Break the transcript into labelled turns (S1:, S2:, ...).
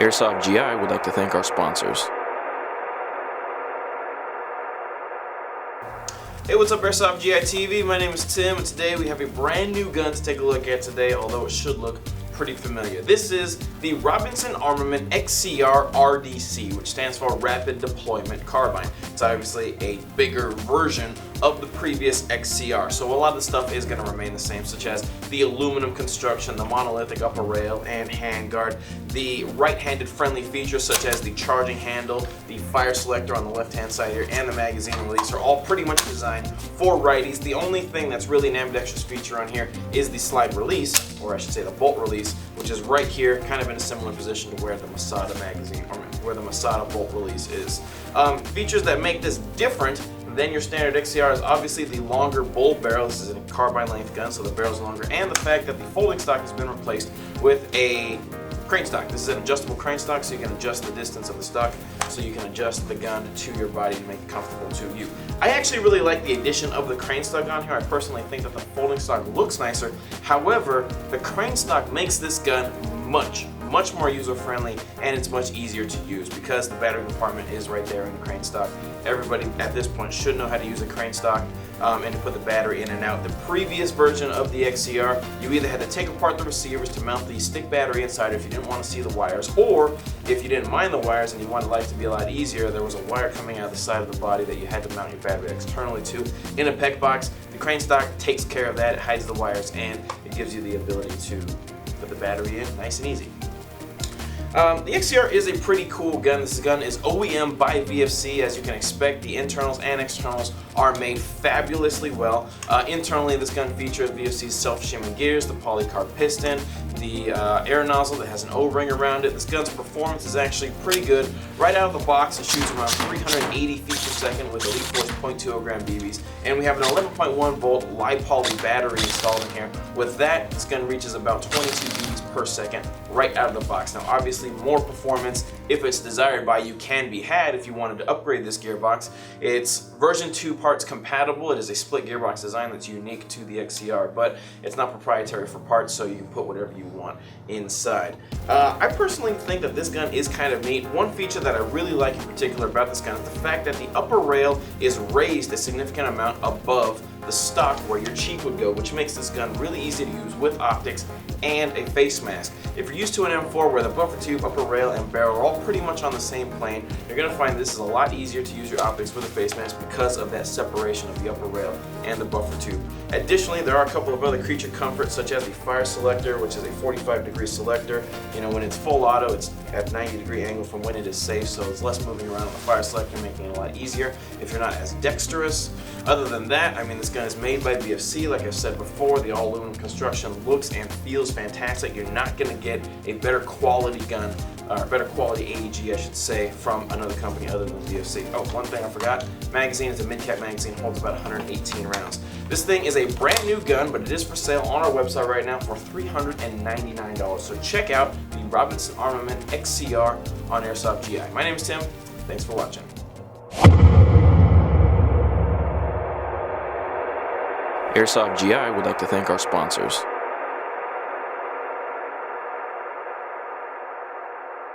S1: Airsoft GI would like to thank our sponsors.
S2: Hey, what's up, Airsoft GI TV? My name is Tim, and today we have a brand new gun to take a look at today, although it should look pretty familiar. This is the Robinson Armament XCR RDC, which stands for Rapid Deployment Carbine. It's obviously a bigger version of the previous XCR, so a lot of the stuff is going to remain the same, such as the aluminum construction, the monolithic upper rail and handguard, the right-handed friendly features such as the charging handle, the fire selector on the left-hand side here, and the magazine release are all pretty much designed for righties. The only thing that's really an ambidextrous feature on here is the slide release, or I should say the bolt release, which is right here, kind of in a similar position to where the Masada magazine, or where the Masada bolt release is. Features that make this different than your standard XCR is obviously the longer bull barrel. This is a carbine length gun, so the barrel's longer, and the fact that the folding stock has been replaced with a crane stock. This is an adjustable crane stock, so you can adjust the distance of the stock, so you can adjust the gun to your body and make it comfortable to you. I actually really like the addition of the crane stock on here. I personally think that the folding stock looks nicer. However, the crane stock makes this gun much more user-friendly, and it's much easier to use because the battery compartment is right there in the crane stock. Everybody at this point should know how to use a crane stock and to put the battery in and out. The previous version of the XCR, you either had to take apart the receivers to mount the stick battery inside if you didn't want to see the wires, or if you didn't mind the wires and you wanted life to be a lot easier, there was a wire coming out of the side of the body that you had to mount your battery externally to in a PEC box. The crane stock takes care of that, it hides the wires, and it gives you the ability to put the battery in nice and easy. The XCR is a pretty cool gun. This gun is OEM by VFC. As you can expect, the internals and externals are made fabulously well. Internally, this gun features VFC's self-shimming gears, the polycarb piston, the air nozzle that has an O-ring around it. This gun's performance is actually pretty good. Right out of the box, it shoots around 380 feet per second with Elite Force .20 gram BBs, and we have an 11.1 volt LiPoly battery installed in here. With that, this gun reaches about 22 BBs per second right out of the box. Now, obviously, more performance, if it's desired by you, can be had if you wanted to upgrade this gearbox. It's version 2 parts compatible. It is a split gearbox design that's unique to the XCR, but it's not proprietary for parts, so you can put whatever you want inside. I personally think that this gun is kind of neat. One feature that I really like in particular about this gun is the fact that the upper rail is raised a significant amount above the stock where your cheek would go, which makes this gun really easy to use with optics and a face mask. If you're used to an M4 where the buffer tube, upper rail, and barrel are all pretty much on the same plane, you're going to find this is a lot easier to use your optics with a face mask because of that separation of the upper rail and the buffer tube. Additionally, there are a couple of other creature comforts, such as the fire selector, which is a 45-degree selector. You know, when it's full auto, it's at 90-degree angle from when it is safe, so it's less moving around on the fire selector, making it a lot easier if you're not as dexterous. Other than that, I mean, this gun is made by VFC. Like I've said before, the all-aluminum construction looks and feels fantastic. You're not going to get a better quality gun, or better quality AEG, I should say, from another company other than VFC. Oh, one thing I forgot, magazine is a mid-cap magazine, holds about 118 rounds. This thing is a brand new gun, but it is for sale on our website right now for $399. So check out the Robinson Armament XCR on Airsoft GI. My name is Tim. Thanks for watching.
S1: Airsoft GI would like to thank our sponsors.